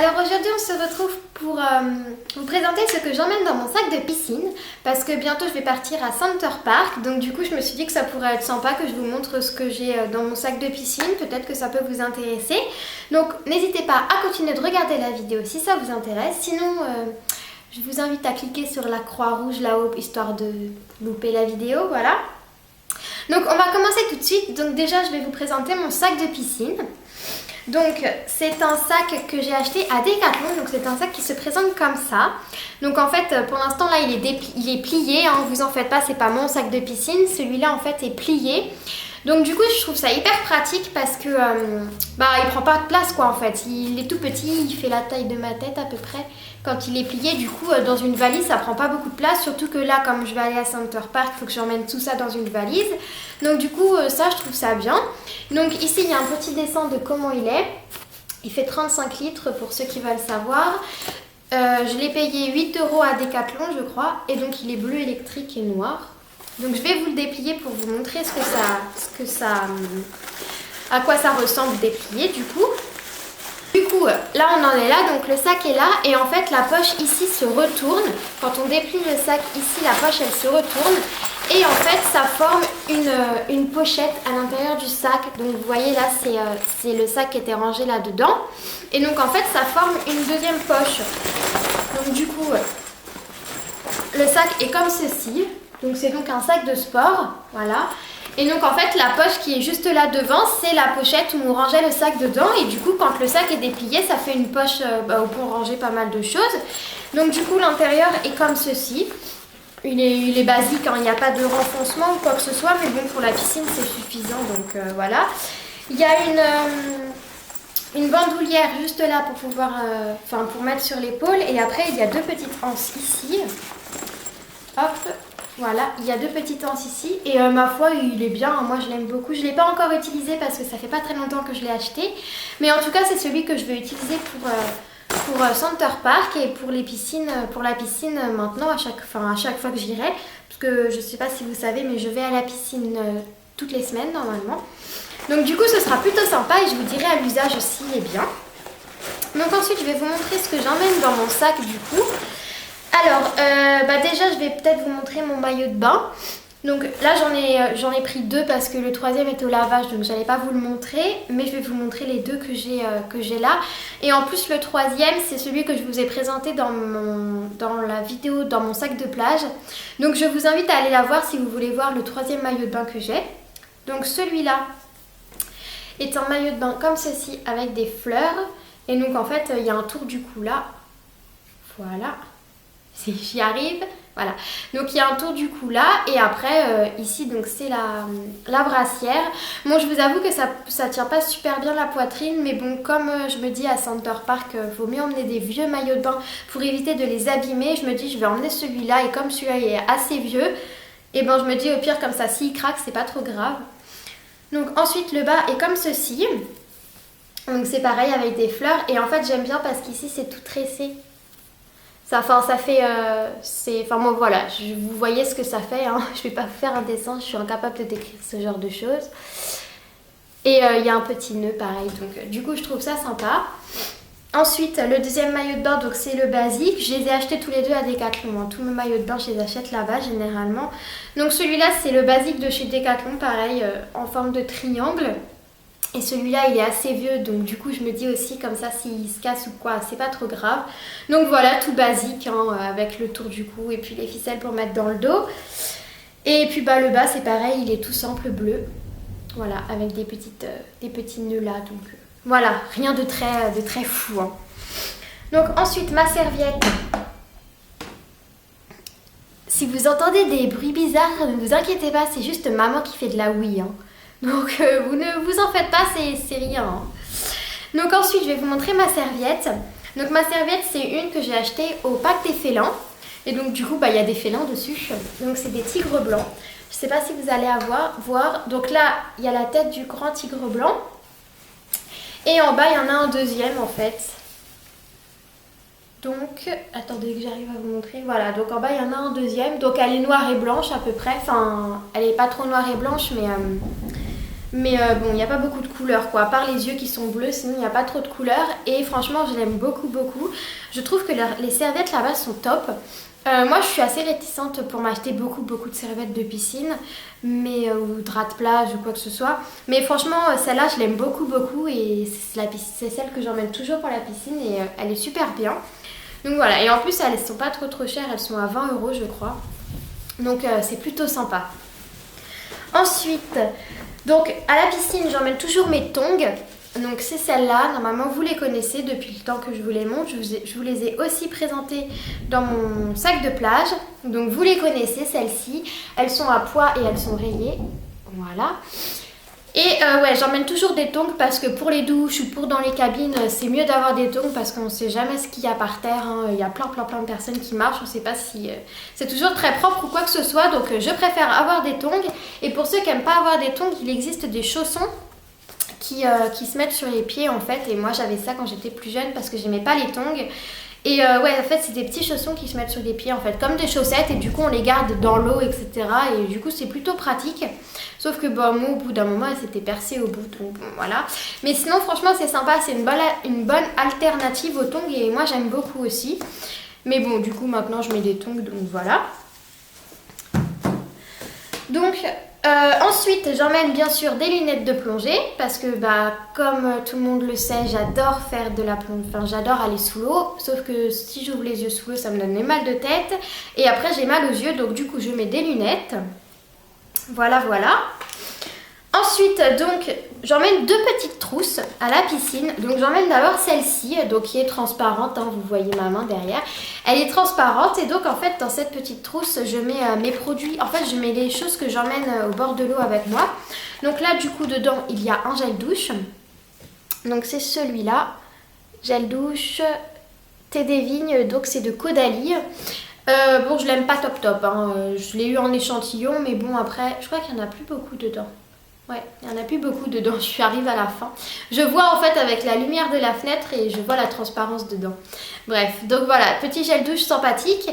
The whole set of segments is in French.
Alors aujourd'hui on se retrouve pour vous présenter ce que j'emmène dans mon sac de piscine parce que bientôt je vais partir à Center Park, donc du coup je me suis dit que ça pourrait être sympa que je vous montre ce que j'ai dans mon sac de piscine, peut-être que ça peut vous intéresser. Donc n'hésitez pas à continuer de regarder la vidéo si ça vous intéresse, sinon je vous invite à cliquer sur la croix rouge là-haut histoire de louper la vidéo, voilà. Donc on va commencer tout de suite, donc déjà je vais vous présenter mon sac de piscine. Donc c'est un sac que j'ai acheté à Decathlon, donc c'est un sac qui se présente comme ça. Donc en fait pour l'instant là il est plié, hein, vous en faites pas, c'est pas mon sac de piscine, celui-là en fait est plié. Donc du coup je trouve ça hyper pratique parce que il prend pas de place quoi en fait, il est tout petit, il fait la taille de ma tête à peu près. Quand il est plié, du coup, dans une valise, ça prend pas beaucoup de place. Surtout que là, comme je vais aller à Center Park, il faut que j'emmène tout ça dans une valise. Donc du coup, ça, je trouve ça bien. Donc ici, il y a un petit dessin de comment il est. Il fait 35 litres pour ceux qui veulent savoir. Je l'ai payé 8 € à Decathlon, je crois. Et donc, il est bleu électrique et noir. Donc je vais vous le déplier pour vous montrer à quoi ça ressemble déplié, du coup. Du coup, là on en est là, donc le sac est là et en fait la poche ici se retourne. Quand on déplie le sac ici, la poche elle se retourne et en fait ça forme une pochette à l'intérieur du sac. Donc vous voyez là c'est le sac qui était rangé là-dedans. Et donc en fait ça forme une deuxième poche. Donc du coup, le sac est comme ceci. Donc c'est donc un sac de sport, voilà. Et donc en fait la poche qui est juste là devant, c'est la pochette où on rangeait le sac dedans. Et du coup quand le sac est déplié, ça fait une poche où on rangeait pas mal de choses. Donc du coup l'intérieur est comme ceci. Il est basique, hein, il n'y a pas de renfoncement ou quoi que ce soit, mais bon pour la piscine c'est suffisant, donc voilà. Il y a une bandoulière juste là pour pouvoir, pour mettre sur l'épaule. Et après il y a deux petites anses ici. Hop. Voilà, il y a deux petites anses ici et ma foi il est bien, moi je l'aime beaucoup. Je ne l'ai pas encore utilisé parce que ça fait pas très longtemps que je l'ai acheté. Mais en tout cas c'est celui que je vais utiliser pour Center Park et pour la piscine maintenant à chaque fois que j'irai. Parce que je ne sais pas si vous savez mais je vais à la piscine toutes les semaines normalement. Donc du coup ce sera plutôt sympa et je vous dirai à l'usage s'il est bien. Donc ensuite je vais vous montrer ce que j'emmène dans mon sac du coup. Alors, déjà je vais peut-être vous montrer mon maillot de bain. Donc là j'en ai pris deux parce que le troisième est au lavage, donc j'allais pas vous le montrer. Mais je vais vous montrer les deux que j'ai là. Et en plus le troisième c'est celui que je vous ai présenté dans la vidéo, dans mon sac de plage. Donc je vous invite à aller la voir si vous voulez voir le troisième maillot de bain que j'ai. Donc celui-là est un maillot de bain comme ceci avec des fleurs. Et donc en fait il y a un tour du cou là. Voilà. Si j'y arrive, voilà. Donc il y a un tour du cou là et après ici donc c'est la brassière. Bon je vous avoue que ça tient pas super bien la poitrine, mais bon comme je me dis à Center Park vaut mieux emmener des vieux maillots de bain pour éviter de les abîmer. Je me dis je vais emmener celui-là et comme celui-là il est assez vieux, et ben je me dis au pire comme ça s'il craque c'est pas trop grave. Donc ensuite le bas est comme ceci. Donc c'est pareil avec des fleurs et en fait j'aime bien parce qu'ici c'est tout tressé. Bon voilà, vous voyez ce que ça fait, hein. Je vais pas vous faire un dessin, je suis incapable de décrire ce genre de choses. Et il y a un petit nœud pareil, donc du coup je trouve ça sympa. Ensuite le deuxième maillot de bain, donc c'est le basique, je les ai achetés tous les deux à Decathlon, hein. Tous mes maillots de bain je les achète là-bas généralement. Donc celui-là c'est le basique de chez Decathlon, pareil en forme de triangle. Et celui-là il est assez vieux, donc du coup je me dis aussi comme ça s'il se casse ou quoi c'est pas trop grave. Donc voilà, tout basique hein, avec le tour du cou et puis les ficelles pour mettre dans le dos. Et puis le bas c'est pareil, il est tout simple bleu. Voilà, avec des petits nœuds là, donc voilà, rien de très fou hein. Donc ensuite ma serviette. Si vous entendez des bruits bizarres, ne vous inquiétez pas, c'est juste maman qui fait de la ouïe hein. Donc vous ne vous en faites pas, c'est rien. Hein. Donc ensuite je vais vous montrer ma serviette. Donc ma serviette c'est une que j'ai achetée au Parc des Félins. Et donc du coup il y a des félins dessus. Donc c'est des tigres blancs. Je ne sais pas si vous allez voir. Donc là il y a la tête du grand tigre blanc. Et en bas il y en a un deuxième en fait. Donc attendez que j'arrive à vous montrer. Voilà, donc en bas il y en a un deuxième. Donc elle est noire et blanche à peu près. Enfin elle n'est pas trop noire et blanche mais... Mais bon, il n'y a pas beaucoup de couleurs quoi, à part les yeux qui sont bleus, sinon il n'y a pas trop de couleurs. Et franchement, je l'aime beaucoup, beaucoup. Je trouve que les serviettes là-bas sont top. Moi, je suis assez réticente pour m'acheter beaucoup, beaucoup de serviettes de piscine, mais, ou draps de plage ou quoi que ce soit. Mais franchement, celle-là, je l'aime beaucoup, beaucoup. Et c'est celle que j'emmène toujours pour la piscine et elle est super bien. Donc voilà, et en plus, elles sont pas trop trop chères, elles sont à 20 € je crois. Donc c'est plutôt sympa. Ensuite, donc à la piscine, j'emmène toujours mes tongs. Donc c'est celles-là, normalement vous les connaissez depuis le temps que je vous les montre. Je vous les ai aussi présentées dans mon sac de plage. Donc vous les connaissez, celles-ci. Elles sont à pois et elles sont rayées. Voilà. Et ouais, j'emmène toujours des tongs parce que pour les douches ou pour dans les cabines, c'est mieux d'avoir des tongs parce qu'on ne sait jamais ce qu'il y a par terre. Hein. Il y a plein de personnes qui marchent, on ne sait pas si c'est toujours très propre ou quoi que ce soit. Donc je préfère avoir des tongs. Et pour ceux qui n'aiment pas avoir des tongs, il existe des chaussons qui se mettent sur les pieds en fait. Et moi j'avais ça quand j'étais plus jeune parce que j'aimais pas les tongs. Et ouais, en fait c'est des petits chaussons qui se mettent sur les pieds en fait, comme des chaussettes, et du coup on les garde dans l'eau, etc. Et du coup c'est plutôt pratique. Sauf que bon, moi au bout d'un moment elle s'était percée au bout, donc bon, voilà. Mais sinon franchement c'est sympa, c'est une bonne alternative aux tongs et moi j'aime beaucoup aussi. Mais bon, du coup maintenant je mets des tongs, donc voilà. Donc ensuite j'emmène bien sûr des lunettes de plongée parce que bah comme tout le monde le sait, j'adore faire de la plongée, enfin j'adore aller sous l'eau, sauf que si j'ouvre les yeux sous l'eau ça me donne des mal de tête et après j'ai mal aux yeux, donc du coup je mets des lunettes. Voilà. Ensuite, donc, j'emmène deux petites trousses à la piscine. Donc, j'emmène d'abord celle-ci, donc qui est transparente. Hein, vous voyez ma main derrière. Elle est transparente et donc, en fait, dans cette petite trousse, je mets mes produits. En fait, je mets les choses que j'emmène au bord de l'eau avec moi. Donc là, du coup, dedans, il y a un gel douche. Donc, c'est celui-là. Gel douche, thé des vignes. Donc, c'est de Caudalie. Bon, je l'aime pas top, hein. Je l'ai eu en échantillon, mais bon, après, je crois qu'il n'y en a plus beaucoup dedans. Ouais, il n'y en a plus beaucoup dedans, je suis arrivée à la fin. Je vois en fait avec la lumière de la fenêtre et je vois la transparence dedans. Bref, donc voilà, petit gel douche sympathique.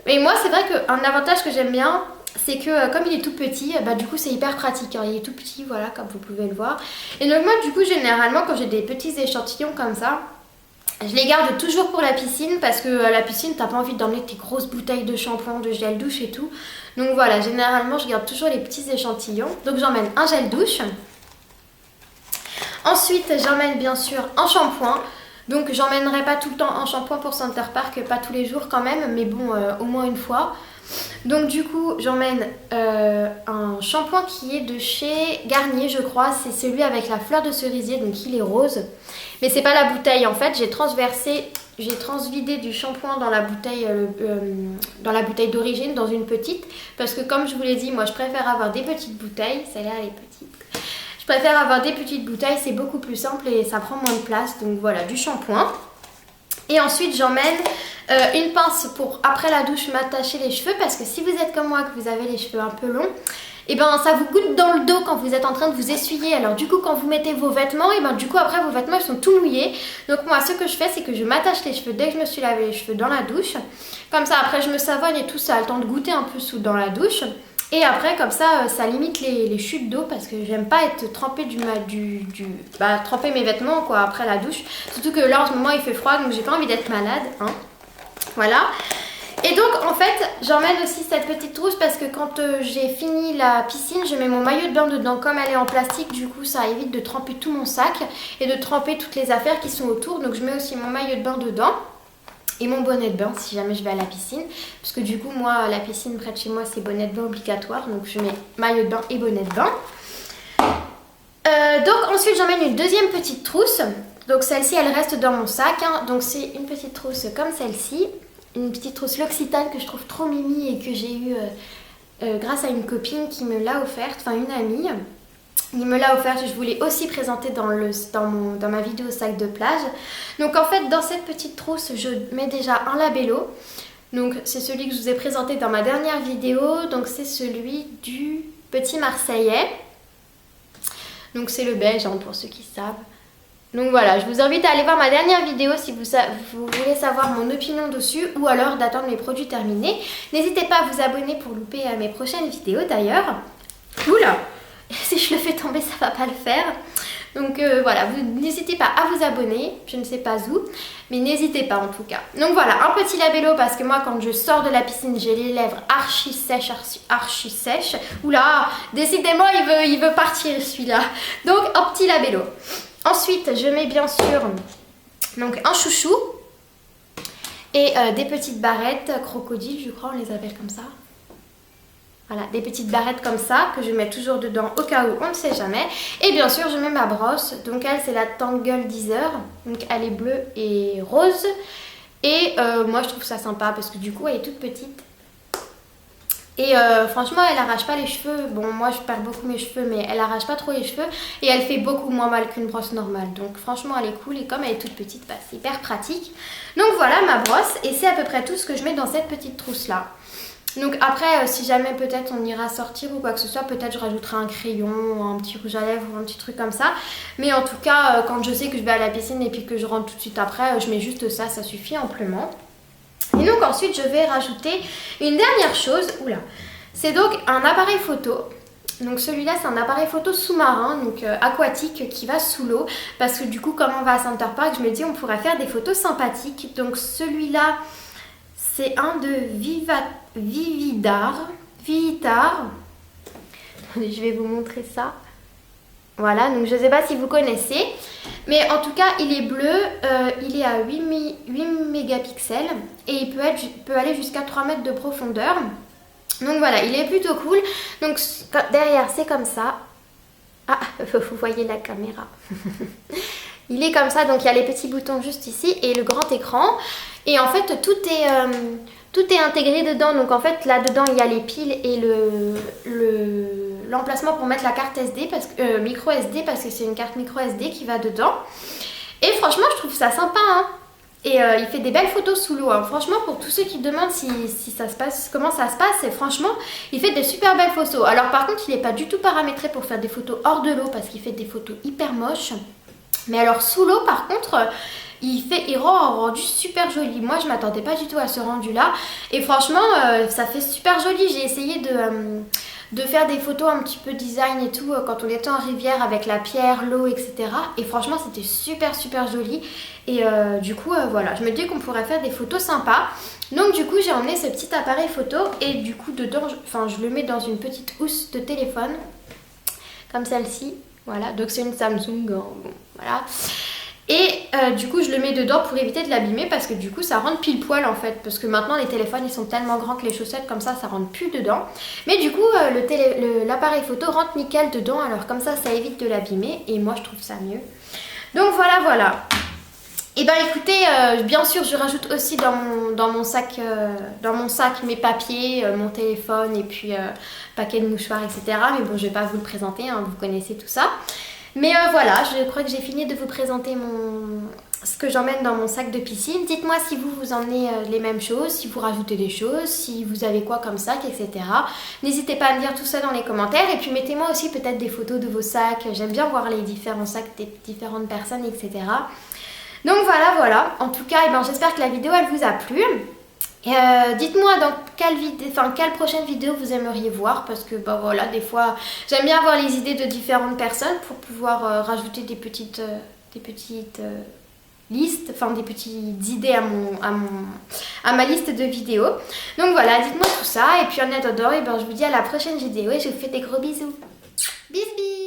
Et moi, c'est vrai qu'un avantage que j'aime bien, c'est que comme il est tout petit, bah du coup c'est hyper pratique. Hein. Il est tout petit, voilà, comme vous pouvez le voir. Et donc moi, du coup, généralement, quand j'ai des petits échantillons comme ça, je les garde toujours pour la piscine parce que à la piscine, t'as pas envie d'emmener tes grosses bouteilles de shampoing, de gel douche et tout. Donc voilà, généralement, je garde toujours les petits échantillons. Donc j'emmène un gel douche. Ensuite, j'emmène bien sûr un shampoing. Donc j'emmènerai pas tout le temps un shampoing pour Center Park, pas tous les jours quand même, mais bon, au moins une fois. Donc du coup, j'emmène un shampoing qui est de chez Garnier, je crois. C'est celui avec la fleur de cerisier, donc il est rose. Mais c'est pas la bouteille, en fait, j'ai transvidé du shampoing dans la bouteille d'origine, dans une petite. Parce que comme je vous l'ai dit, moi je préfère avoir des petites bouteilles. Celle-là, elle est petite. Je préfère avoir des petites bouteilles, c'est beaucoup plus simple et ça prend moins de place. Donc voilà, du shampoing. Et ensuite, j'emmène une pince pour, après la douche, m'attacher les cheveux. Parce que si vous êtes comme moi, que vous avez les cheveux un peu longs, et ben ça vous goutte dans le dos quand vous êtes en train de vous essuyer. Alors du coup, quand vous mettez vos vêtements, et ben du coup, après, vos vêtements, ils sont tout mouillés. Donc moi, ce que je fais, c'est que je m'attache les cheveux dès que je me suis lavé les cheveux dans la douche. Comme ça, après, je me savonne et tout ça a le temps de goûter un peu dans la douche. Et après, comme ça, ça limite les chutes d'eau parce que j'aime pas être trempée tremper mes vêtements quoi après la douche. Surtout que là, en ce moment, il fait froid, donc j'ai pas envie d'être malade. Hein. Voilà. Et donc, en fait, j'emmène aussi cette petite trousse parce que quand j'ai fini la piscine, je mets mon maillot de bain dedans. Comme elle est en plastique, du coup, ça évite de tremper tout mon sac et de tremper toutes les affaires qui sont autour. Donc, je mets aussi mon maillot de bain dedans. Et mon bonnet de bain si jamais je vais à la piscine. Parce que du coup, moi, la piscine près de chez moi, c'est bonnet de bain obligatoire. Donc, je mets maillot de bain et bonnet de bain. Donc, ensuite, j'emmène une deuxième petite trousse. Donc, celle-ci, elle reste dans mon sac. Hein. Donc, c'est une petite trousse comme celle-ci. Une petite trousse L'Occitane que je trouve trop mimi et que j'ai eue grâce à une copine qui me l'a offerte. Enfin, une amie. Il me l'a offert, je vous l'ai aussi présenté dans ma vidéo sac de plage. Donc en fait, dans cette petite trousse, je mets déjà un labello. Donc c'est celui que je vous ai présenté dans ma dernière vidéo. Donc c'est celui du Petit Marseillais. Donc c'est le beige, hein, pour ceux qui savent. Donc voilà, je vous invite à aller voir ma dernière vidéo si vous voulez savoir mon opinion dessus ou alors d'attendre mes produits terminés. N'hésitez pas à vous abonner pour louper mes prochaines vidéos d'ailleurs. Cool. Si je le fais tomber, ça va pas le faire. Donc voilà, n'hésitez pas à vous abonner, je ne sais pas où, mais n'hésitez pas en tout cas. Donc voilà, un petit labello parce que moi quand je sors de la piscine, j'ai les lèvres archi sèches, archi sèches. Oula, décidément il veut partir celui-là. Donc un petit labello. Ensuite, je mets bien sûr donc un chouchou et des petites barrettes crocodiles, je crois on les appelle comme ça. Voilà, des petites barrettes comme ça que je mets toujours dedans au cas où on ne sait jamais. Et bien sûr, je mets ma brosse. Donc elle, c'est la Tangle Deezer. Donc elle est bleue et rose. Et moi, je trouve ça sympa parce que du coup, elle est toute petite. Et franchement, elle arrache pas les cheveux. Bon, moi, je perds beaucoup mes cheveux, mais elle arrache pas trop les cheveux. Et elle fait beaucoup moins mal qu'une brosse normale. Donc franchement, elle est cool. Et comme elle est toute petite, bah, c'est hyper pratique. Donc voilà ma brosse. Et c'est à peu près tout ce que je mets dans cette petite trousse-là. Donc après, si jamais peut-être on ira sortir ou quoi que ce soit, peut-être je rajouterai un crayon, un petit rouge à lèvres ou un petit truc comme ça. Mais en tout cas, quand je sais que je vais à la piscine et puis que je rentre tout de suite après, je mets juste ça, ça suffit amplement. Et donc ensuite, je vais rajouter une dernière chose. Oula, c'est donc un appareil photo. Donc celui-là, c'est un appareil photo sous-marin, donc aquatique, qui va sous l'eau. Parce que du coup, comme on va à Center Park, je me dis on pourrait faire des photos sympathiques. Donc celui-là... c'est un de Vivitar. Je vais vous montrer ça. Voilà, donc je ne sais pas si vous connaissez. Mais en tout cas, il est bleu. Il est à 8 mégapixels. Et il peut aller jusqu'à 3 mètres de profondeur. Donc voilà, il est plutôt cool. Donc derrière, c'est comme ça. Ah, vous voyez la caméra. Il est comme ça, donc il y a les petits boutons juste ici et le grand écran. Et en fait, tout est intégré dedans. Donc en fait, là-dedans, il y a les piles et l'emplacement pour mettre la carte SD, micro SD, parce que c'est une carte micro SD qui va dedans. Et franchement, je trouve ça sympa, hein. Et il fait des belles photos sous l'eau, hein. Franchement, pour tous ceux qui demandent si ça se passe, comment ça se passe, et franchement, il fait des super belles photos. Alors par contre, il n'est pas du tout paramétré pour faire des photos hors de l'eau, parce qu'il fait des photos hyper moches. Mais alors sous l'eau par contre, il rend un rendu super joli. Moi je m'attendais pas du tout à ce rendu là. Et franchement ça fait super joli. J'ai essayé de faire des photos un petit peu design et tout quand on était en rivière avec la pierre, l'eau, etc. Et franchement c'était super joli. Et du coup voilà, je me dis qu'on pourrait faire des photos sympas. Donc du coup j'ai emmené ce petit appareil photo. Et du coup dedans, je le mets dans une petite housse de téléphone. Comme celle-ci. Voilà, donc c'est une Samsung, bon, voilà. Et du coup je le mets dedans pour éviter de l'abîmer parce que du coup ça rentre pile poil en fait. Parce que maintenant les téléphones ils sont tellement grands que les chaussettes comme ça rentre plus dedans. Mais du coup l'appareil photo rentre nickel dedans, alors comme ça évite de l'abîmer et moi je trouve ça mieux. Donc voilà. Et ben écoutez, bien sûr je rajoute aussi dans mon sac mes papiers, mon téléphone et puis paquet de mouchoirs, etc. Mais bon je vais pas vous le présenter, hein, vous connaissez tout ça. Mais voilà, je crois que j'ai fini de vous présenter ce que j'emmène dans mon sac de piscine. Dites-moi si vous emmenez les mêmes choses, si vous rajoutez des choses, si vous avez quoi comme sac, etc. N'hésitez pas à me dire tout ça dans les commentaires. Et puis mettez-moi aussi peut-être des photos de vos sacs. J'aime bien voir les différents sacs des différentes personnes, etc. Donc voilà. En tout cas, j'espère que la vidéo elle vous a plu. Dites-moi dans quelle prochaine vidéo vous aimeriez voir, parce que voilà, des fois j'aime bien avoir les idées de différentes personnes pour pouvoir rajouter des petites listes, des petites idées à ma liste de vidéos. Donc voilà, dites-moi tout ça et puis en attendant, je vous dis à la prochaine vidéo et je vous fais des gros bisous. Bis bis.